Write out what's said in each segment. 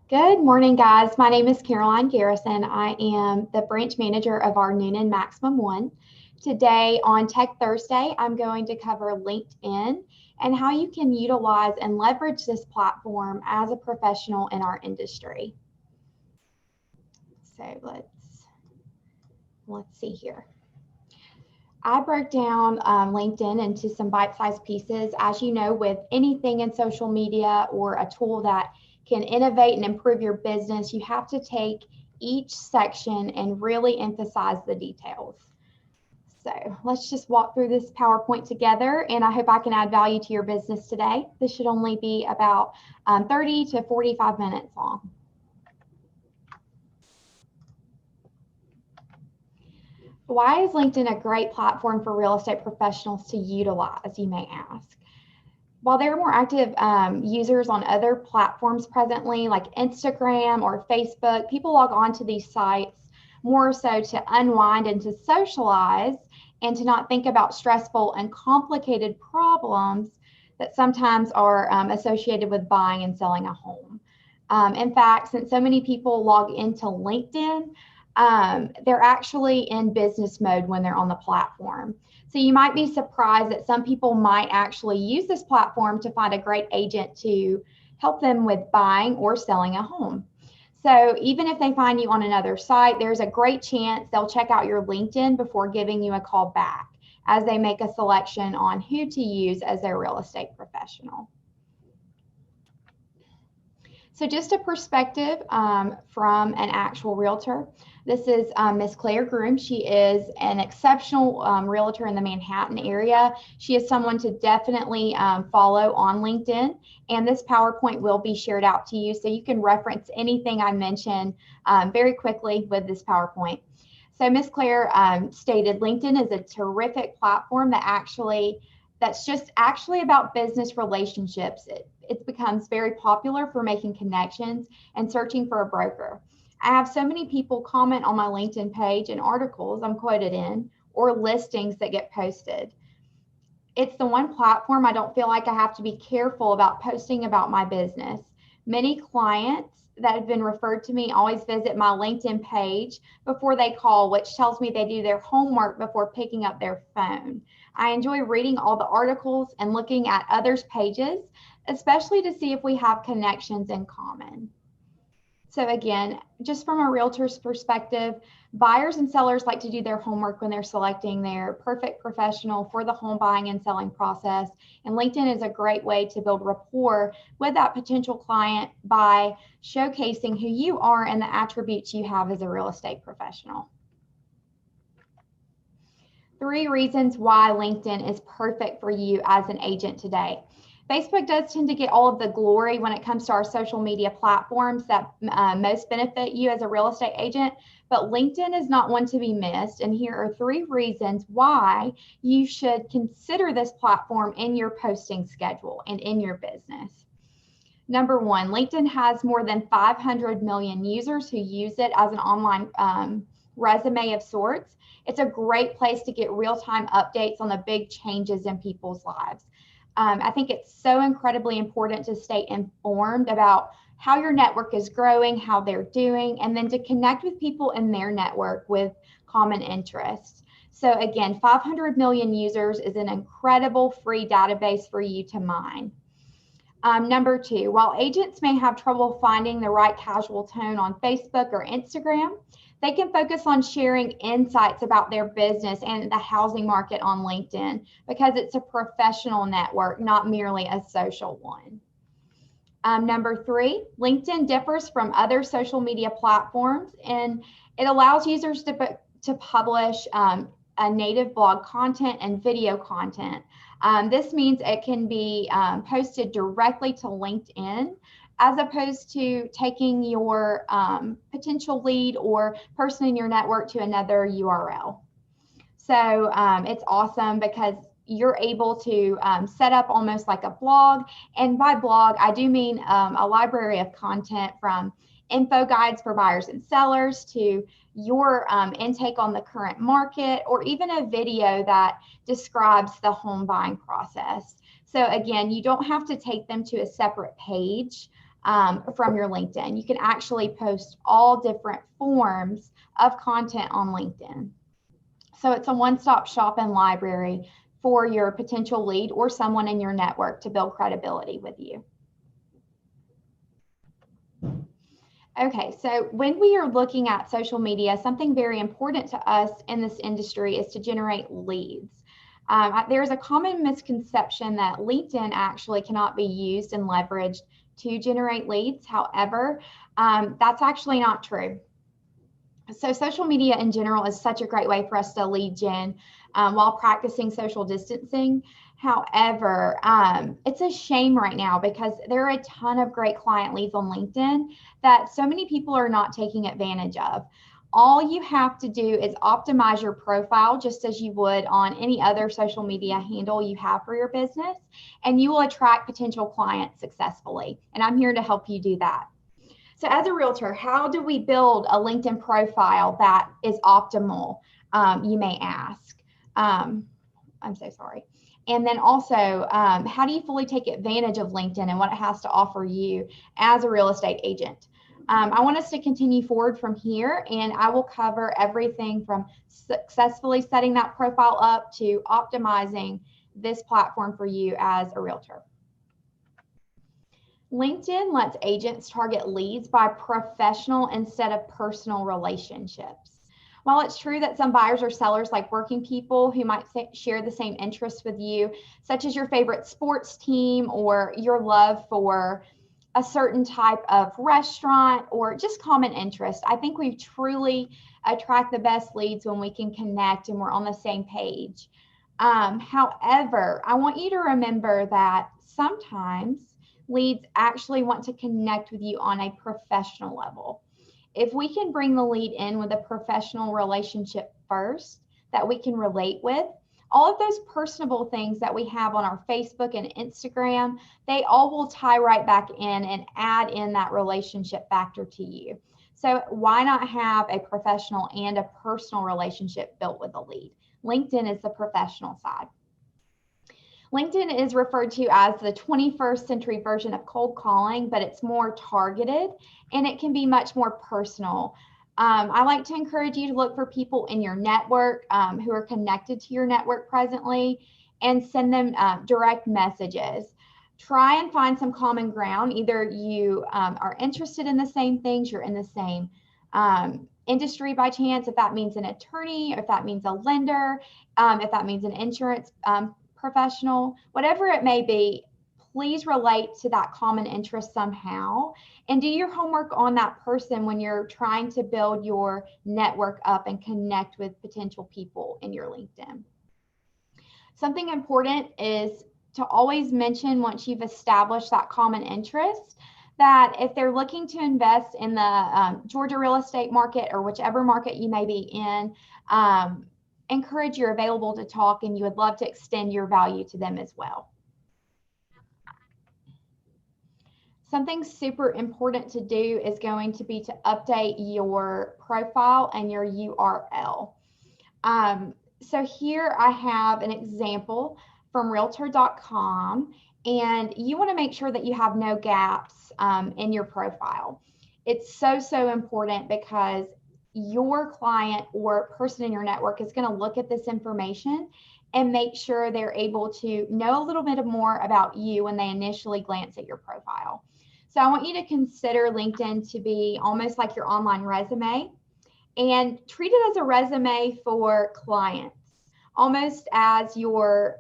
Good morning, guys. My name is Caroline Garrison. I am the branch manager of our Noonan Maximum One. Today on Tech Thursday, I'm going to cover LinkedIn and how you can utilize and leverage this platform as a professional in our industry. So let's see here. I broke down LinkedIn into some bite-sized pieces. As you know, with anything in social media or a tool that can innovate and improve your business, you have to take each section and really emphasize the details. So let's just walk through this PowerPoint together, and I hope I can add value to your business today. This should only be about 30 to 45 minutes long. Why is LinkedIn a great platform for real estate professionals to utilize, you may ask? While there are more active users on other platforms presently, like Instagram or Facebook, people log on to these sites more so to unwind and to socialize and to not think about stressful and complicated problems that sometimes are associated with buying and selling a home. In fact, since so many people log into LinkedIn, they're actually in business mode when they're on the platform. So you might be surprised that some people might actually use this platform to find a great agent to help them with buying or selling a home. So even if they find you on another site, there's a great chance they'll check out your LinkedIn before giving you a call back as they make a selection on who to use as their real estate professional. So just a perspective from an actual realtor. This is Miss Claire Groom. She is an exceptional realtor in the Manhattan area. She is someone to definitely follow on LinkedIn, and this PowerPoint will be shared out to you so you can reference anything I mentioned very quickly with this PowerPoint. So Miss Claire stated LinkedIn is a terrific platform that's just actually about business relationships. It becomes very popular for making connections and searching for a broker. I have so many people comment on my LinkedIn page and articles I'm quoted in or listings that get posted. It's the one platform I don't feel like I have to be careful about posting about my business. Many clients that have been referred to me always visit my LinkedIn page before they call, which tells me they do their homework before picking up their phone. I enjoy reading all the articles and looking at others' pages, especially to see if we have connections in common. So again, just from a realtor's perspective, buyers and sellers like to do their homework when they're selecting their perfect professional for the home buying and selling process. And LinkedIn is a great way to build rapport with that potential client by showcasing who you are and the attributes you have as a real estate professional. 3 reasons why LinkedIn is perfect for you as an agent today. Facebook does tend to get all of the glory when it comes to our social media platforms that most benefit you as a real estate agent, but LinkedIn is not one to be missed. And here are 3 reasons why you should consider this platform in your posting schedule and in your business. Number 1, LinkedIn has more than 500 million users who use it as an online resume of sorts. It's a great place to get real-time updates on the big changes in people's lives. I think it's so incredibly important to stay informed about how your network is growing, how they're doing, and then to connect with people in their network with common interests. So again, 500 million users is an incredible free database for you to mine. Number 2, while agents may have trouble finding the right casual tone on Facebook or Instagram, they can focus on sharing insights about their business and the housing market on LinkedIn because it's a professional network, not merely a social one. Number 3, LinkedIn differs from other social media platforms, and it allows users to publish a native blog content and video content. This means it can be posted directly to LinkedIn as opposed to taking your potential lead or person in your network to another URL. So it's awesome because you're able to set up almost like a blog. And by blog, I do mean a library of content from info guides for buyers and sellers to your intake on the current market, or even a video that describes the home buying process. So again, you don't have to take them to a separate page from your LinkedIn. You can actually post all different forms of content on LinkedIn. So it's a one-stop shop and library for your potential lead or someone in your network to build credibility with you. Okay, so when we are looking at social media, something very important to us in this industry is to generate leads. There's a common misconception that LinkedIn actually cannot be used and leveraged to generate leads. However, that's actually not true. So social media in general is such a great way for us to lead gen while practicing social distancing. However, it's a shame right now because there are a ton of great client leads on LinkedIn that so many people are not taking advantage of. All you have to do is optimize your profile just as you would on any other social media handle you have for your business, and you will attract potential clients successfully. And I'm here to help you do that. So as a realtor, how do we build a LinkedIn profile that is optimal, you may ask? I'm so sorry. And then also, how do you fully take advantage of LinkedIn and what it has to offer you as a real estate agent? I want us to continue forward from here, and I will cover everything from successfully setting that profile up to optimizing this platform for you as a realtor. LinkedIn lets agents target leads by professional instead of personal relationships. While it's true that some buyers or sellers like working people who might share the same interests with you, such as your favorite sports team or your love for a certain type of restaurant or just common interest, I think we truly attract the best leads when we can connect and we're on the same page. However, I want you to remember that sometimes leads actually want to connect with you on a professional level. If we can bring the lead in with a professional relationship first that we can relate with, all of those personable things that we have on our Facebook and Instagram, they all will tie right back in and add in that relationship factor to you. So why not have a professional and a personal relationship built with a lead? LinkedIn is the professional side. LinkedIn is referred to as the 21st century version of cold calling, but it's more targeted and it can be much more personal. I like to encourage you to look for people in your network who are connected to your network presently and send them direct messages. Try and find some common ground. Either you are interested in the same things, you're in the same industry by chance, if that means an attorney, if that means a lender, if that means an insurance professional, whatever it may be, please relate to that common interest somehow and do your homework on that person when you're trying to build your network up and connect with potential people in your LinkedIn. Something important is to always mention once you've established that common interest that if they're looking to invest in the Georgia real estate market or whichever market you may be in, encourage you're available to talk and you would love to extend your value to them as well. Something super important to do is going to be to update your profile and your URL. So here I have an example from Realtor.com, and you want to make sure that you have no gaps in your profile. It's so important because your client or person in your network is going to look at this information and make sure they're able to know a little bit more about you when they initially glance at your profile. So I want you to consider LinkedIn to be almost like your online resume and treat it as a resume for clients, almost as your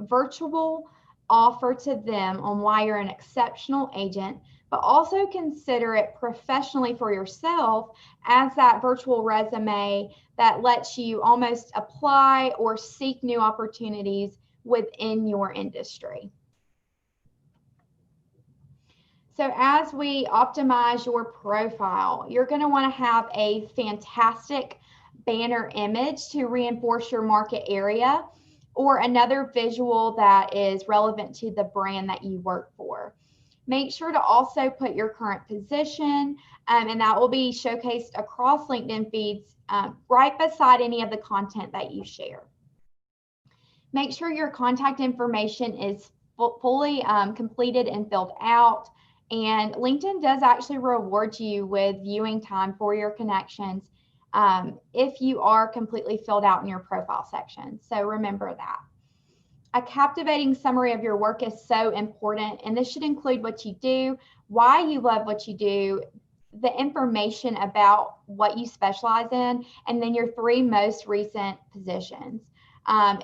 virtual offer to them on why you're an exceptional agent, but also consider it professionally for yourself as that virtual resume that lets you almost apply or seek new opportunities within your industry. So as we optimize your profile, you're going to want to have a fantastic banner image to reinforce your market area or another visual that is relevant to the brand that you work for. Make sure to also put your current position, and that will be showcased across LinkedIn feeds right beside any of the content that you share. Make sure your contact information is fully completed and filled out. And LinkedIn does actually reward you with viewing time for your connections if you are completely filled out in your profile section. So remember that. A captivating summary of your work is so important, and this should include what you do, why you love what you do, the information about what you specialize in, and then your 3 most recent positions.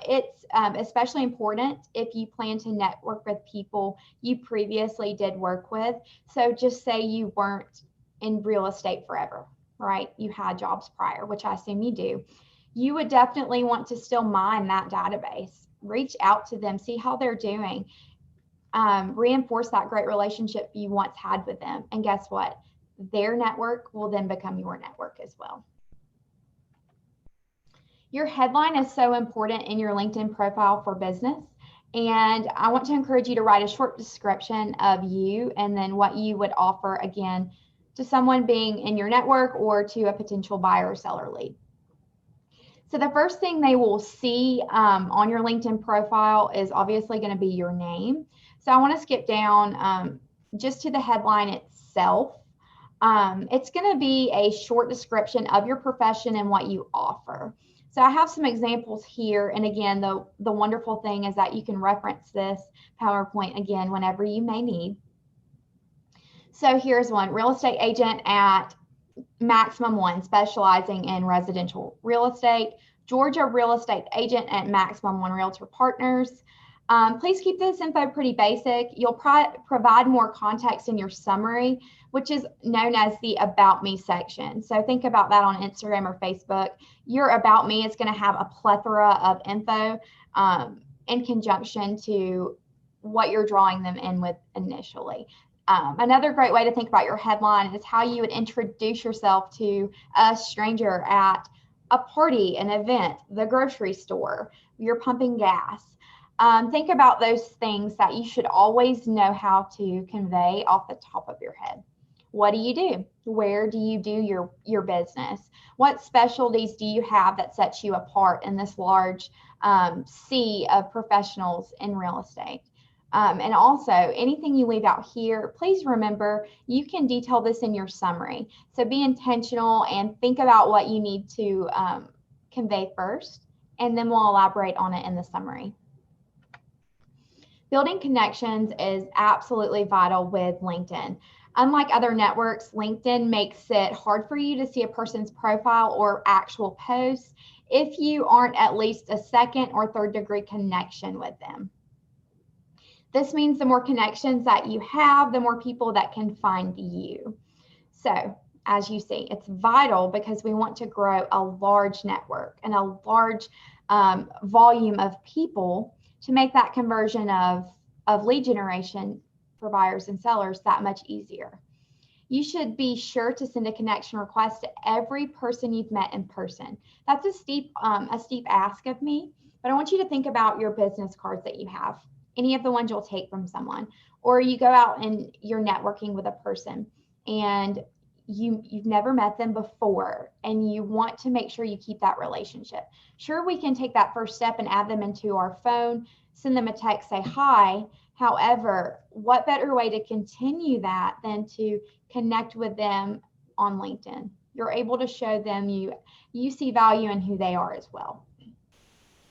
It's especially important if you plan to network with people you previously did work with. So just say you weren't in real estate forever, right? You had jobs prior, which I assume you do. You would definitely want to still mine that database. Reach out to them, see how they're doing, reinforce that great relationship you once had with them. And guess what? Their network will then become your network as well. Your headline is so important in your LinkedIn profile for business. And I want to encourage you to write a short description of you and then what you would offer, again, to someone being in your network or to a potential buyer or seller lead. So the first thing they will see on your LinkedIn profile is obviously going to be your name. So I want to skip down just to the headline itself. It's going to be a short description of your profession and what you offer. So I have some examples here. And again, the wonderful thing is that you can reference this PowerPoint again whenever you may need. So here's one: real estate agent at Maximum One, specializing in residential real estate. Georgia real estate agent at Maximum One Realtor Partners. Please keep this info pretty basic. You'll provide more context in your summary, which is known as the About Me section. So think about that on Instagram or Facebook. Your About Me is going to have a plethora of info in conjunction to what you're drawing them in with initially. Another great way to think about your headline is how you would introduce yourself to a stranger at a party, an event, the grocery store, you're pumping gas. Think about those things that you should always know how to convey off the top of your head. What do you do? Where do you do your business? What specialties do you have that sets you apart in this large sea of professionals in real estate? And also, anything you leave out here, please remember you can detail this in your summary. So be intentional and think about what you need to convey first, and then we'll elaborate on it in the summary. Building connections is absolutely vital with LinkedIn. Unlike other networks, LinkedIn makes it hard for you to see a person's profile or actual posts if you aren't at least a second or third degree connection with them. This means the more connections that you have, the more people that can find you. So as you see, it's vital because we want to grow a large network and a large volume of people to make that conversion of lead generation for buyers and sellers that much easier. You should be sure to send a connection request to every person you've met in person. That's a steep ask of me, but I want you to think about your business cards that you have, any of the ones you'll take from someone, or you go out and you're networking with a person and you've never met them before and you want to make sure you keep that relationship. Sure, we can take that first step and add them into our phone, send them a text, say hi. However, what better way to continue that than to connect with them on LinkedIn? You're able to show them you see value in who they are as well.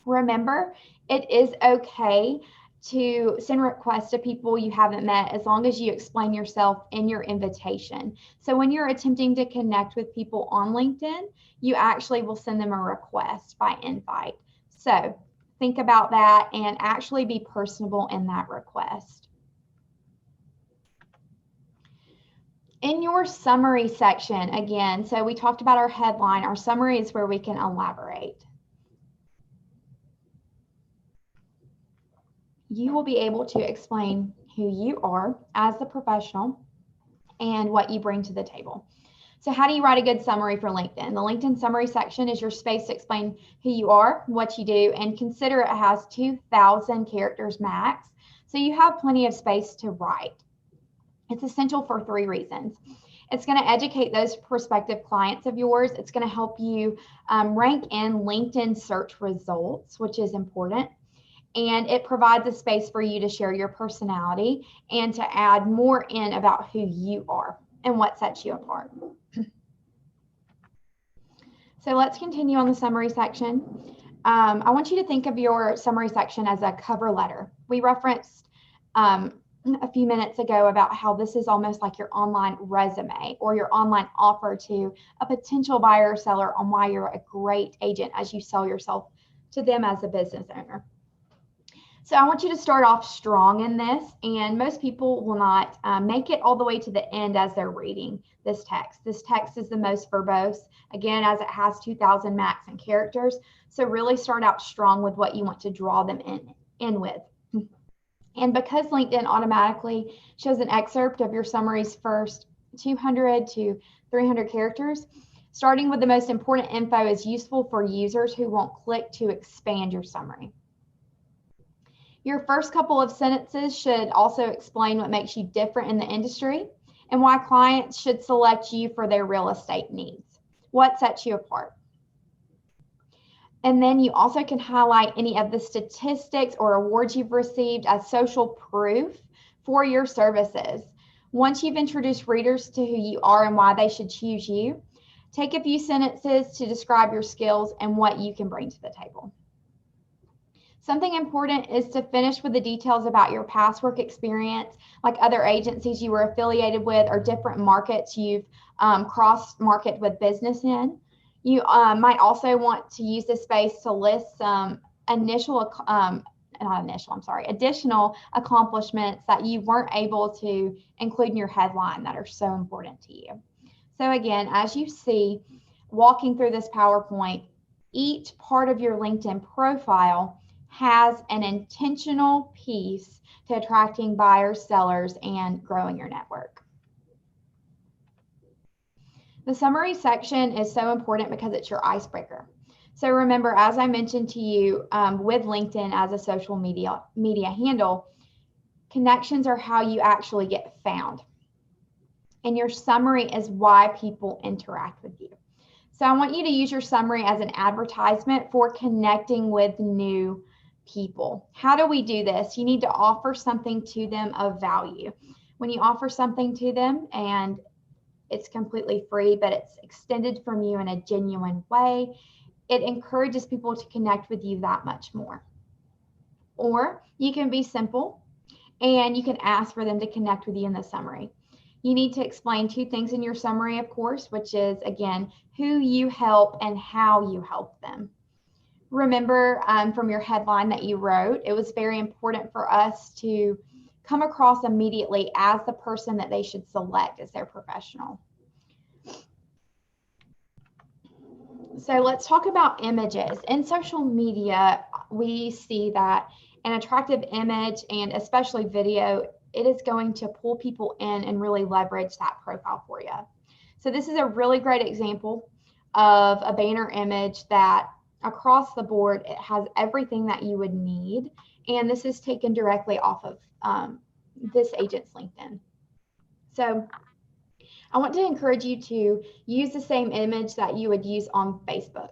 Remember, it is okay to send requests to people you haven't met as long as you explain yourself in your invitation. So when you're attempting to connect with people on LinkedIn, you actually will send them a request by invite. So think about that and actually be personable in that request. In your summary section, again, so we talked about our headline. Our summary is where we can elaborate. You will be able to explain who you are as a professional and what you bring to the table. So how do you write a good summary for LinkedIn? The LinkedIn summary section is your space to explain who you are, what you do, and consider it has 2,000 characters max. So you have plenty of space to write. It's essential for 3 reasons. It's going to educate those prospective clients of yours. It's going to help you rank in LinkedIn search results, which is important. and it provides a space for you to share your personality and to add more in about who you are and what sets you apart. So let's continue on the summary section. I want you to think of your summary section as a cover letter. We referenced a few minutes ago about how this is almost like your online resume or your online offer to a potential buyer or seller on why you're a great agent as you sell yourself to them as a business owner. So I want you to start off strong in this, and most people will not make it all the way to the end as they're reading this text. This text is the most verbose, again, as it has 2,000 max and characters. So really start out strong with what you want to draw them in with. And because LinkedIn automatically shows an excerpt of your summary's first 200 to 300 characters, starting with the most important info is useful for users who won't click to expand your summary. Your first couple of sentences should also explain what makes you different in the industry and why clients should select you for their real estate needs. What sets you apart? And then you also can highlight any of the statistics or awards you've received as social proof for your services. Once you've introduced readers to who you are and why they should choose you, take a few sentences to describe your skills and what you can bring to the table. Something important is to finish with the details about your past work experience, like other agencies you were affiliated with or different markets you've cross-market with business in. You might also want to use this space to list some additional accomplishments that you weren't able to include in your headline that are so important to you. So again, as you see, walking through this PowerPoint, each part of your LinkedIn profile has an intentional piece to attracting buyers, sellers, and growing your network. The summary section is so important because it's your icebreaker. So remember, as I mentioned to you, with LinkedIn as a social media handle, connections are how you actually get found. And your summary is why people interact with you. So I want you to use your summary as an advertisement for connecting with new people. How do we do this? You need to offer something to them of value. When you offer something to them and it's completely free, but it's extended from you in a genuine way, it encourages people to connect with you that much more. Or you can be simple and you can ask for them to connect with you in the summary. You need to explain two things in your summary, of course, which is, again, who you help and how you help them. Remember from your headline that you wrote, it was very important for us to come across immediately as the person that they should select as their professional. So let's talk about images. In social media, we see that an attractive image and especially video, it is going to pull people in and really leverage that profile for you. So this is a really great example of a banner image that across the board, it has everything that you would need. And this is taken directly off of this agent's LinkedIn. So I want to encourage you to use the same image that you would use on Facebook.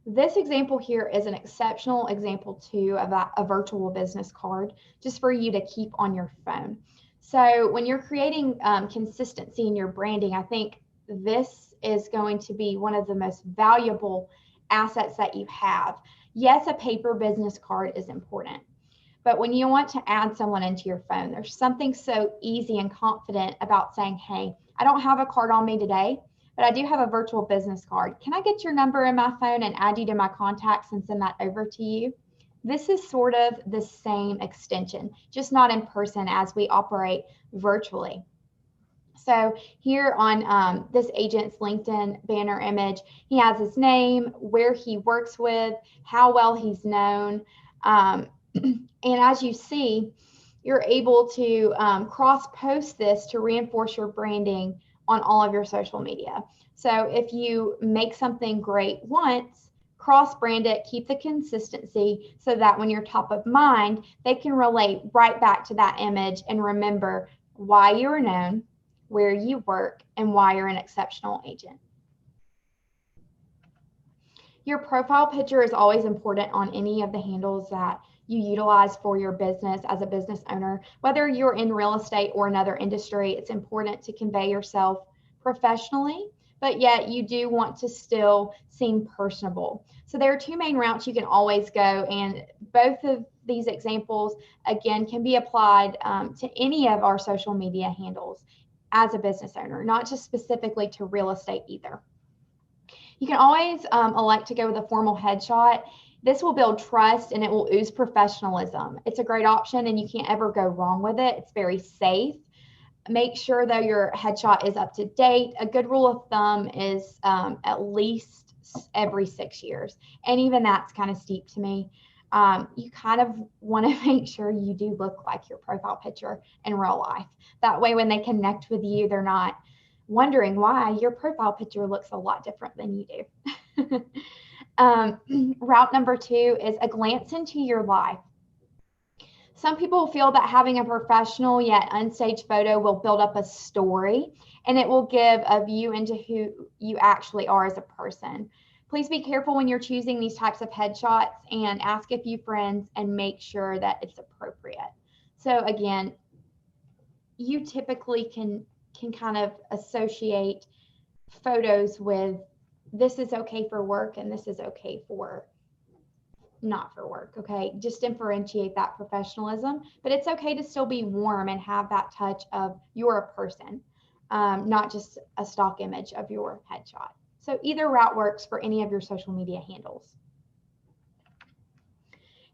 This example here is an exceptional example too of a virtual business card just for you to keep on your phone. So when you're creating consistency in your branding, I think this is going to be one of the most valuable assets that you have. Yes, a paper business card is important, but when you want to add someone into your phone, there's something so easy and confident about saying, hey, I don't have a card on me today, but I do have a virtual business card. Can I get your number in my phone and add you to my contacts and send that over to you? This is sort of the same extension, just not in person as we operate virtually. So here on this agent's LinkedIn banner image, he has his name, where he works with, how well he's known. And as you see, you're able to cross-post this to reinforce your branding on all of your social media. So if you make something great once, cross-brand it, keep the consistency so that when you're top of mind, they can relate right back to that image and remember why you are known, where you work, and why you're an exceptional agent. Your profile picture is always important on any of the handles that you utilize for your business as a business owner. Whether you're in real estate or another industry, it's important to convey yourself professionally, but yet you do want to still seem personable. So there are two main routes you can always go, and both of these examples, again, can be applied to any of our social media handles as a business owner, not just specifically to real estate either. You can always elect to go with a formal headshot. This will build trust and it will ooze professionalism. It's a great option and you can't ever go wrong with it. It's very safe. Make sure though your headshot is up to date. A good rule of thumb is at least every 6 years. And even that's kind of steep to me. You kind of want to make sure you do look like your profile picture in real life. That way, when they connect with you, they're not wondering why your profile picture looks a lot different than you do. Route number 2 is a glance into your life. Some people feel that having a professional yet unstaged photo will build up a story and it will give a view into who you actually are as a person. Please be careful when you're choosing these types of headshots and ask a few friends and make sure that it's appropriate. So again, you typically can kind of associate photos with this is okay for work and this is okay for not for work. Okay, just differentiate that professionalism, but it's okay to still be warm and have that touch of you're a person, not just a stock image of your headshot. So either route works for any of your social media handles.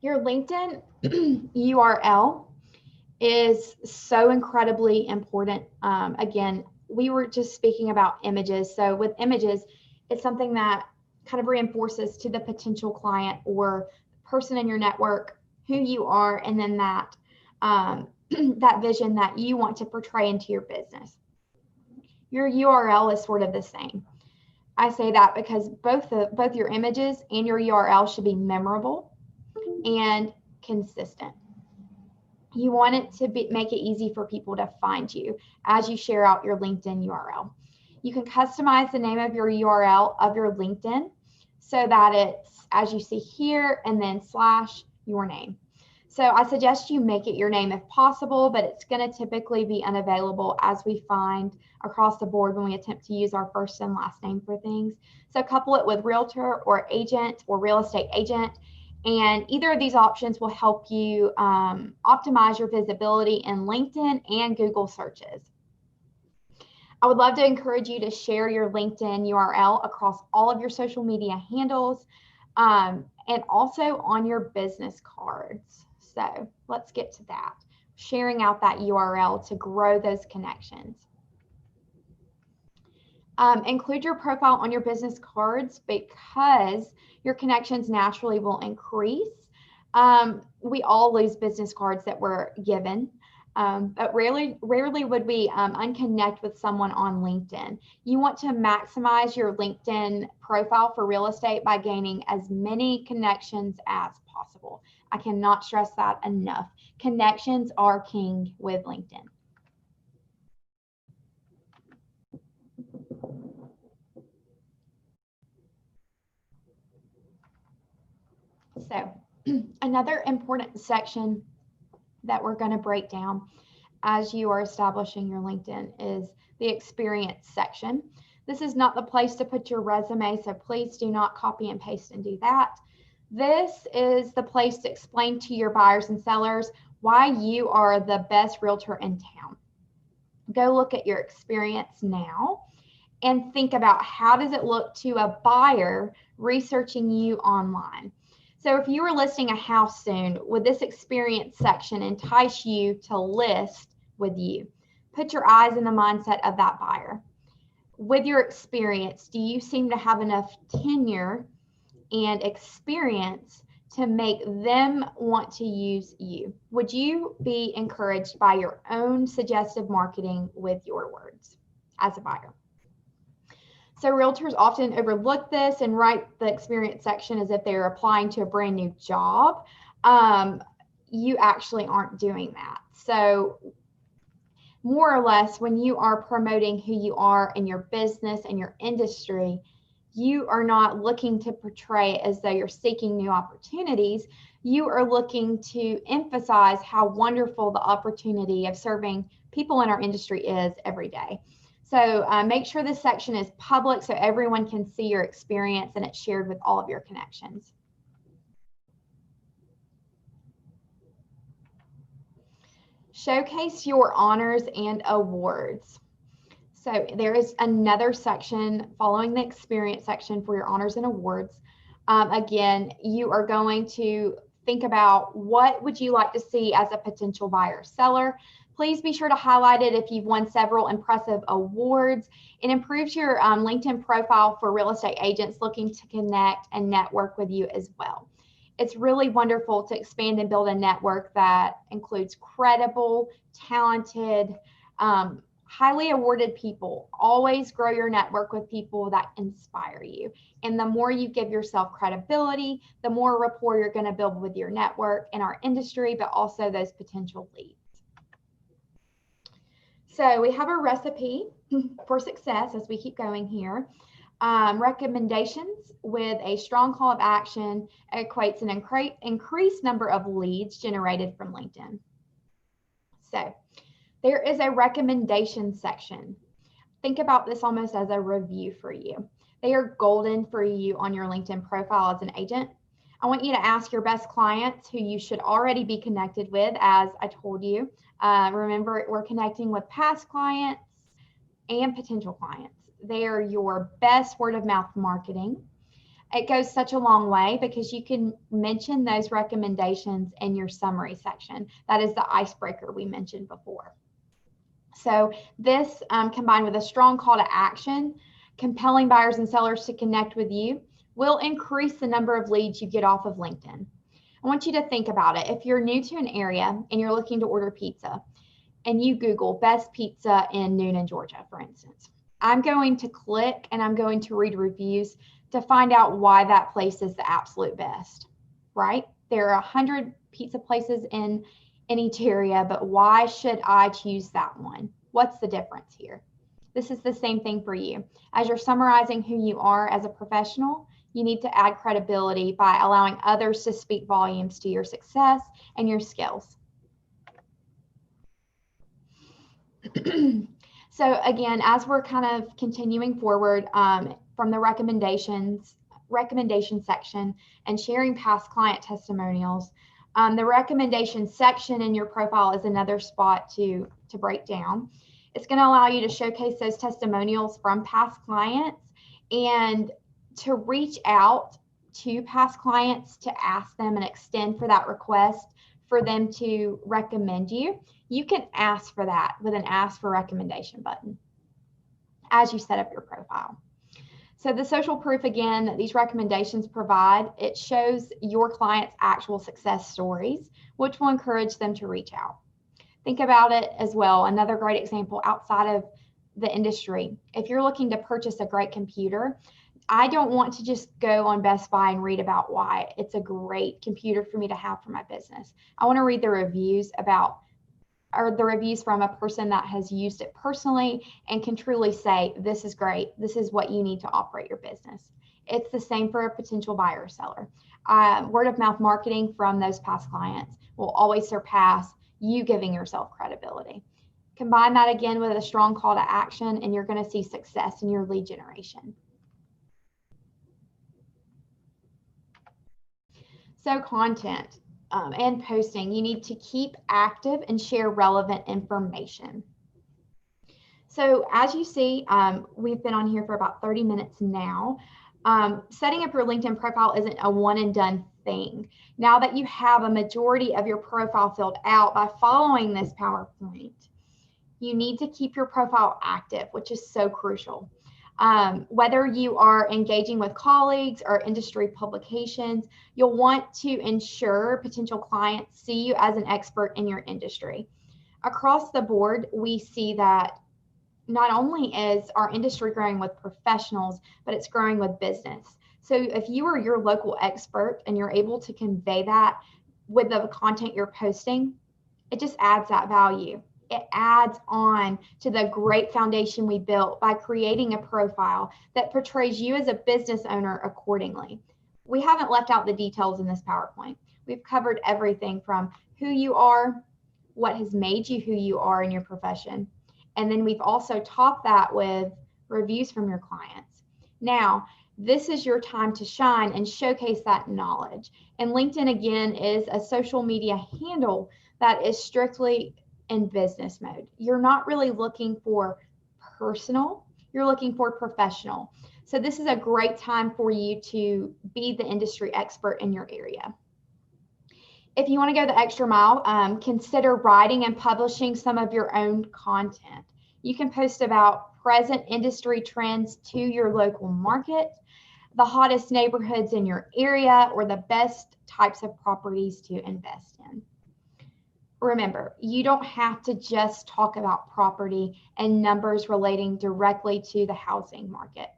Your LinkedIn URL is so incredibly important. Again, we were just speaking about images. So with images, it's something that kind of reinforces to the potential client or person in your network who you are, and then that that vision that you want to portray into your business. Your URL is sort of the same. I say that because both your images and your URL should be memorable and consistent. You want it to make it easy for people to find you as you share out your LinkedIn URL. You can customize the name of your URL of your LinkedIn so that it's, as you see here, and then / your name. So I suggest you make it your name if possible, but it's going to typically be unavailable as we find across the board when we attempt to use our first and last name for things. So couple it with realtor or agent or real estate agent, and either of these options will help you optimize your visibility in LinkedIn and Google searches. I would love to encourage you to share your LinkedIn URL across all of your social media handles and also on your business cards. So let's get to that. Sharing out that URL to grow those connections. Include your profile on your business cards because your connections naturally will increase. We all lose business cards that we're given, but rarely would we unconnect with someone on LinkedIn. You want to maximize your LinkedIn profile for real estate by gaining as many connections as possible. I cannot stress that enough. Connections are king with LinkedIn. So another important section that we're going to break down as you are establishing your LinkedIn is the experience section. This is not the place to put your resume, so please do not copy and paste and do that. This is the place to explain to your buyers and sellers why you are the best realtor in town. Go look at your experience now and think about how does it look to a buyer researching you online. So if you were listing a house soon, would this experience section entice you to list with you? Put your eyes in the mindset of that buyer. With your experience, do you seem to have enough tenure and experience to make them want to use you? Would you be encouraged by your own suggestive marketing with your words as a buyer? So realtors often overlook this and write the experience section as if they're applying to a brand new job. You actually aren't doing that. So more or less, when you are promoting who you are in your business and your industry, you are not looking to portray it as though you're seeking new opportunities. You are looking to emphasize how wonderful the opportunity of serving people in our industry is every day. So make sure this section is public so everyone can see your experience and it's shared with all of your connections. Showcase your honors and awards. So there is another section following the experience section for your honors and awards. Again, you are going to think about what would you like to see as a potential buyer seller. Please be sure to highlight it if you've won several impressive awards. It improves your LinkedIn profile for real estate agents looking to connect and network with you as well. It's really wonderful to expand and build a network that includes credible, talented, highly awarded people. Always grow your network with people that inspire you. And the more you give yourself credibility, the more rapport you're going to build with your network in our industry, but also those potential leads. So we have a recipe for success as we keep going here. Recommendations with a strong call of action equates an increased number of leads generated from LinkedIn. So there is a recommendation section. Think about this almost as a review for you. They are golden for you on your LinkedIn profile as an agent. I want you to ask your best clients who you should already be connected with, as I told you. Remember, we're connecting with past clients and potential clients. They are your best word of mouth marketing. It goes such a long way because you can mention those recommendations in your summary section. That is the icebreaker we mentioned before. So this combined with a strong call to action, compelling buyers and sellers to connect with you, will increase the number of leads you get off of LinkedIn. I want you to think about it. If you're new to an area and you're looking to order pizza and you Google best pizza in Noonan, Georgia, for instance, I'm going to click and I'm going to read reviews to find out why that place is the absolute best, right? There are 100 pizza places in each area, but why should I choose that one? What's the difference here? This is the same thing for you. As you're summarizing who you are as a professional, you need to add credibility by allowing others to speak volumes to your success and your skills. So again, as we're kind of continuing forward from the recommendation section and sharing past client testimonials, the recommendation section in your profile is another spot to break down. It's going to allow you to showcase those testimonials from past clients and to reach out to past clients to ask them and extend for that request for them to recommend you. You can ask for that with an ask for recommendation button as you set up your profile. So the social proof, again, that these recommendations provide, it shows your clients' actual success stories, which will encourage them to reach out. Think about it as well. Another great example outside of the industry. If you're looking to purchase a great computer, I don't want to just go on Best Buy and read about why it's a great computer for me to have for my business. I want to read the reviews from a person that has used it personally and can truly say, this is great. This is what you need to operate your business. It's the same for a potential buyer or seller. Word of mouth marketing from those past clients will always surpass you giving yourself credibility. Combine that again with a strong call to action, and you're going to see success in your lead generation. So content and posting, you need to keep active and share relevant information. So as you see, we've been on here for about 30 minutes now. Setting up your LinkedIn profile isn't a one and done thing. Now that you have a majority of your profile filled out by following this PowerPoint, you need to keep your profile active, which is so crucial. Whether you are engaging with colleagues or industry publications, you'll want to ensure potential clients see you as an expert in your industry. Across the board, we see that not only is our industry growing with professionals, but it's growing with business. So if you are your local expert and you're able to convey that with the content you're posting, it just adds that value. it adds on to the great foundation we built by creating a profile that portrays you as a business owner accordingly. We haven't left out the details in this PowerPoint. We've covered everything from who you are, what has made you who you are in your profession, and then we've also topped that with reviews from your clients. Now, this is your time to shine and showcase that knowledge. And LinkedIn, again, is a social media handle that is strictly in business mode. You're not really looking for personal, you're looking for professional. So this is a great time for you to be the industry expert in your area. If you want to go the extra mile, consider writing and publishing some of your own content. You can post about present industry trends to your local market, the hottest neighborhoods in your area, or the best types of properties to invest in. Remember, you don't have to just talk about property and numbers relating directly to the housing market.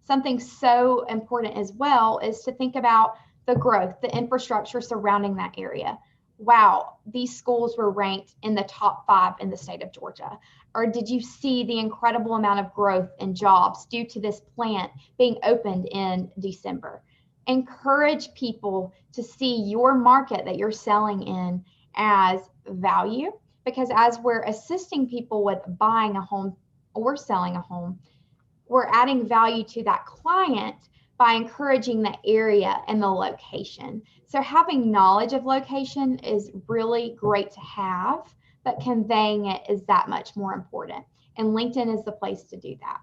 Something so important as well is to think about the growth, the infrastructure surrounding that area. Wow, these schools were ranked in the top 5 in the state of Georgia. Or did you see the incredible amount of growth in jobs due to this plant being opened in December? Encourage people to see your market that you're selling in as value, because as we're assisting people with buying a home or selling a home, we're adding value to that client by encouraging the area and the location. So having knowledge of location is really great to have, but conveying it is that much more important. And LinkedIn is the place to do that.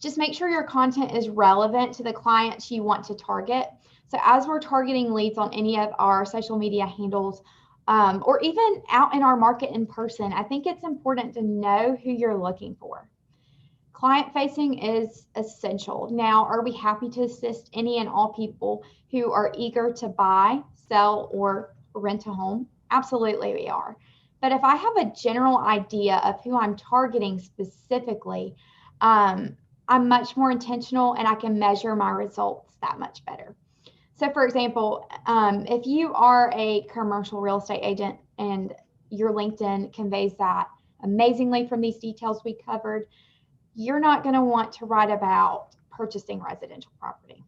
Just make sure your content is relevant to the clients you want to target. So as we're targeting leads on any of our social media handles, or even out in our market in person, I think it's important to know who you're looking for. Client facing is essential. Now, are we happy to assist any and all people who are eager to buy, sell, or rent a home? Absolutely, we are. But if I have a general idea of who I'm targeting specifically, I'm much more intentional and I can measure my results that much better. So for example, if you are a commercial real estate agent and your LinkedIn conveys that amazingly from these details we covered, you're not going to want to write about purchasing residential property.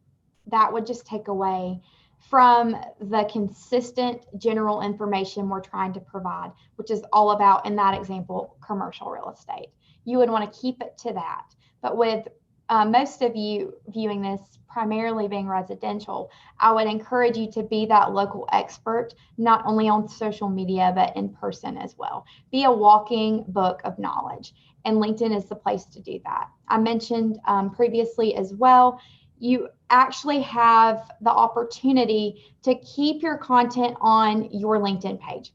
That would just take away from the consistent general information we're trying to provide, which is all about, in that example, commercial real estate. You would want to keep it to that. But with most of you viewing this primarily being residential, I would encourage you to be that local expert, not only on social media, but in person as well. Be a walking book of knowledge, and LinkedIn is the place to do that. I mentioned previously as well, you actually have the opportunity to keep your content on your LinkedIn page.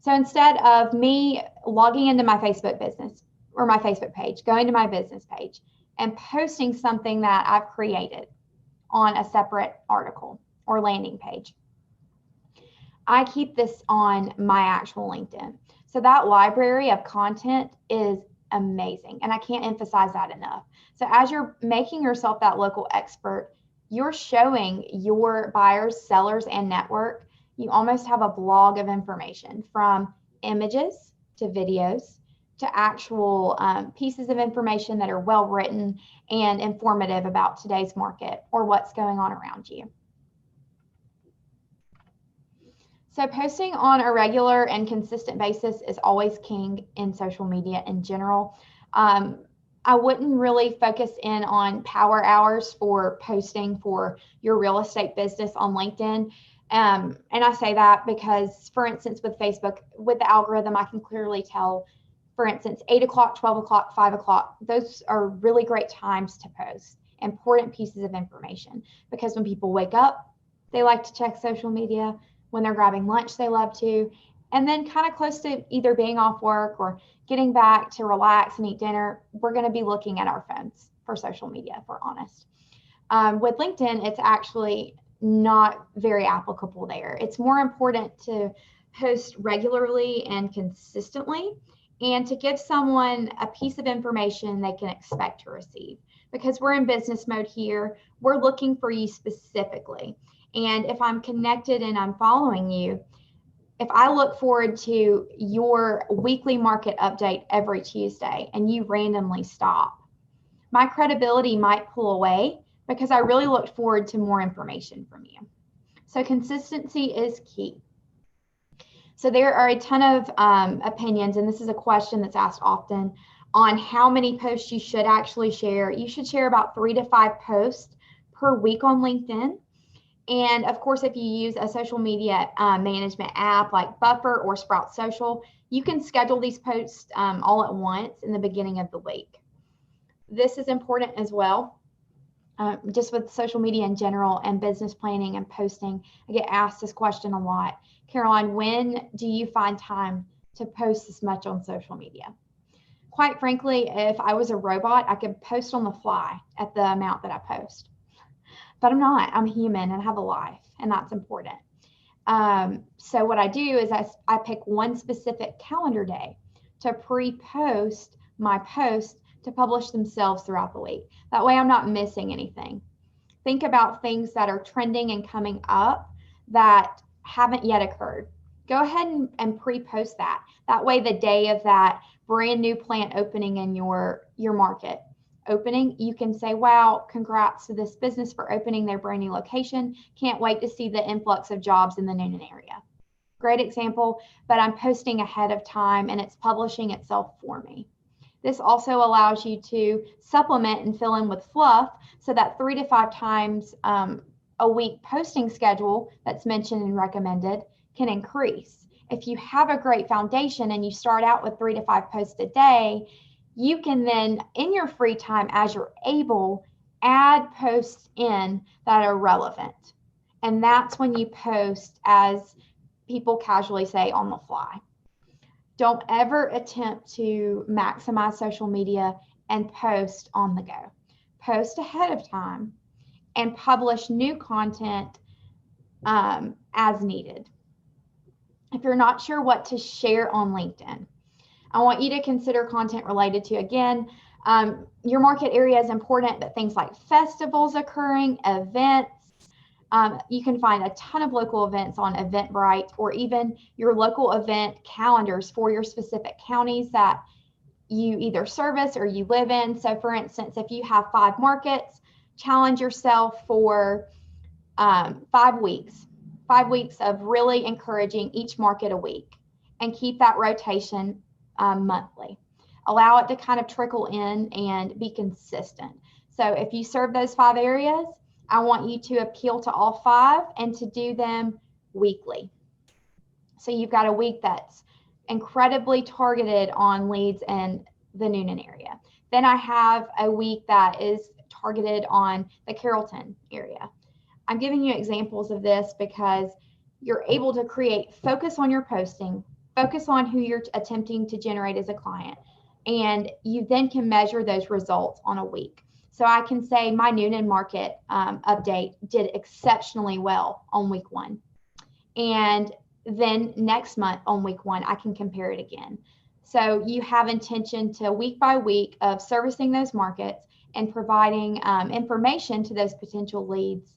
So instead of me logging into my Facebook business or my Facebook page, going to my business page and posting something that I've created on a separate article or landing page, I keep this on my actual LinkedIn. So that library of content is amazing, and I can't emphasize that enough. So as you're making yourself that local expert, you're showing your buyers, sellers, and network. You almost have a blog of information, from images to videos to actual pieces of information that are well written and informative about today's market or what's going on around you. So posting on a regular and consistent basis is always king in social media in general. I wouldn't really focus in on power hours for posting for your real estate business on LinkedIn. And I say that because, for instance, with Facebook, with the algorithm, I can clearly tell, for instance, 8 o'clock, 12 o'clock, 5 o'clock, those are really great times to post important pieces of information, because when people wake up, they like to check social media. When they're grabbing lunch, they love to. And then kind of close to either being off work or getting back to relax and eat dinner, we're going to be looking at our phones for social media, if we're honest. With LinkedIn, it's actually not very applicable there. It's more important to post regularly and consistently, and to give someone a piece of information they can expect to receive. Because we're in business mode here, we're looking for you specifically. And if I'm connected and I'm following you, if I look forward to your weekly market update every Tuesday and you randomly stop, my credibility might pull away because I really looked forward to more information from you. So consistency is key. So there are a ton of opinions, and this is a question that's asked often, on how many posts you should actually share. You should share about 3 to 5 posts per week on LinkedIn. And of course, if you use a social media management app like Buffer or Sprout Social, you can schedule these posts all at once in the beginning of the week. This is important as well. Just with social media in general and business planning and posting, I get asked this question a lot. Caroline, when do you find time to post this much on social media? Quite frankly, if I was a robot, I could post on the fly at the amount that I post. But I'm not. I'm human and have a life, and that's important. So what I do is I pick one specific calendar day to pre-post my posts to publish themselves throughout the week. That way I'm not missing anything. Think about things that are trending and coming up that haven't yet occurred. Go ahead and pre-post that. That way the day of that brand new plant opening in your market opening, you can say, wow, congrats to this business for opening their brand new location. Can't wait to see the influx of jobs in the Noonan area. Great example, but I'm posting ahead of time and it's publishing itself for me. This also allows you to supplement and fill in with fluff so that 3 to 5 times a week posting schedule that's mentioned and recommended can increase. If you have a great foundation and you start out with 3 to 5 posts a day, you can then, in your free time, as you're able, add posts in that are relevant. And that's when you post, as people casually say, on the fly. Don't ever attempt to maximize social media and post on the go. Post ahead of time and publish new content as needed. If you're not sure what to share on LinkedIn, I want you to consider content related to, again, your market area is important, but things like festivals occurring, events. You can find a ton of local events on Eventbrite, or even your local event calendars for your specific counties that you either service or you live in. So for instance, if you have 5 markets, challenge yourself for 5 weeks of really encouraging each market a week, and keep that rotation monthly. Allow it to kind of trickle in and be consistent. So if you serve those 5 areas, I want you to appeal to all 5 and to do them weekly. So you've got a week that's incredibly targeted on leads in the Noonan area. Then I have a week that is targeted on the Carrollton area. I'm giving you examples of this because you're able to create focus on your posting, focus on who you're attempting to generate as a client, and you then can measure those results on a week. So I can say my Noonan market update did exceptionally well on week 1. And then next month on week 1, I can compare it again. So you have intention to week by week of servicing those markets and providing information to those potential leads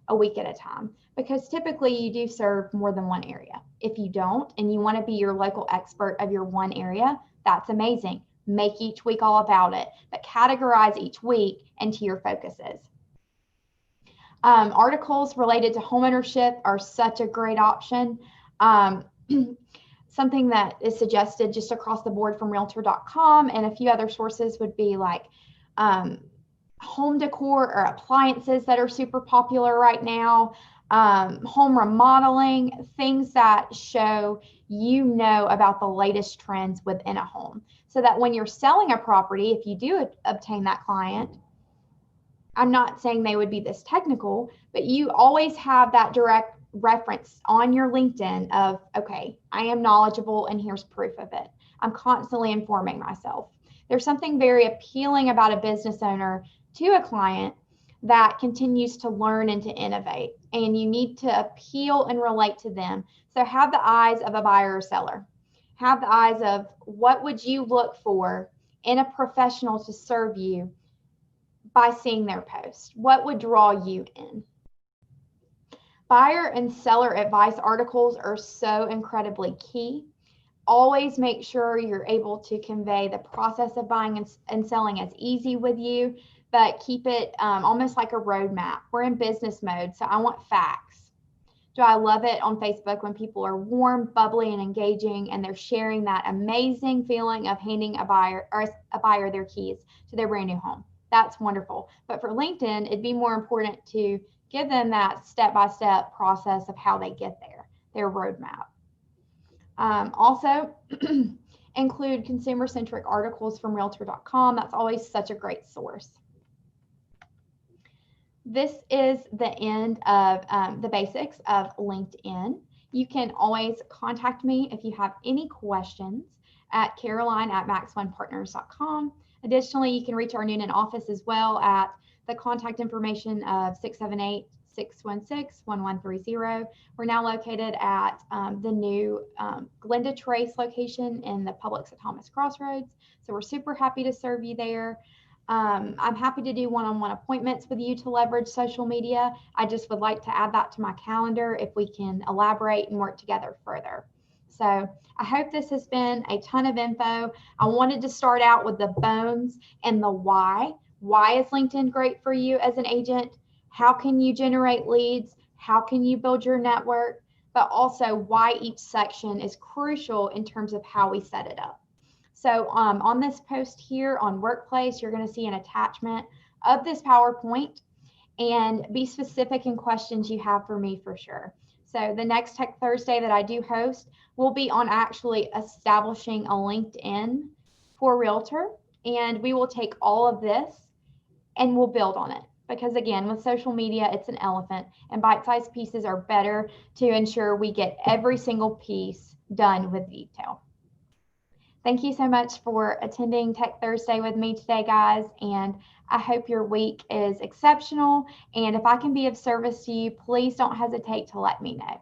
a week at a time, because typically you do serve more than one area. If you don't, and you want to be your local expert of your one area, that's amazing. Make each week all about it, but categorize each week into your focuses. Articles related to homeownership are such a great option. Something that is suggested just across the board from Realtor.com and a few other sources would be like home decor or appliances that are super popular right now, home remodeling, things that show about the latest trends within a home, so that when you're selling a property, if you do obtain that client, I'm not saying they would be this technical, but you always have that direct reference on your LinkedIn of, okay, I am knowledgeable and here's proof of it. I'm constantly informing myself. There's something very appealing about a business owner to a client that continues to learn and to innovate, and you need to appeal and relate to them. So have the eyes of a buyer or seller. Have the eyes of what would you look for in a professional to serve you by seeing their post? What would draw you in? Buyer and seller advice articles are so incredibly key. Always make sure you're able to convey the process of buying and selling as easy with you, but keep it almost like a roadmap. We're in business mode, so I want facts. Do I love it on Facebook when people are warm, bubbly, and engaging, and they're sharing that amazing feeling of handing a buyer their keys to their brand new home? That's wonderful. But for LinkedIn, it'd be more important to give them that step-by-step process of how they get there, their roadmap. Also, include consumer-centric articles from Realtor.com. That's always such a great source. This is the end of the basics of LinkedIn. You can always contact me if you have any questions at caroline@max1partners.com. Additionally, you can reach our Noonan office as well at the contact information of 678-616-1130. We're now located at the new Glenda Trace location in the Publix at Thomas Crossroads. So we're super happy to serve you there. I'm happy to do one-on-one appointments with you to leverage social media. I just would like to add that to my calendar if we can elaborate and work together further. So I hope this has been a ton of info. I wanted to start out with the bones and the why. Why is LinkedIn great for you as an agent? How can you generate leads? How can you build your network? But also why each section is crucial in terms of how we set it up. So on this post here on Workplace, you're going to see an attachment of this PowerPoint, and be specific in questions you have for me for sure. So the next Tech Thursday that I do host will be on actually establishing a LinkedIn for Realtor, and we will take all of this and we'll build on it. Because again, with social media, it's an elephant, and bite-sized pieces are better to ensure we get every single piece done with detail. Thank you so much for attending Tech Thursday with me today, guys, and I hope your week is exceptional. And if I can be of service to you, please don't hesitate to let me know.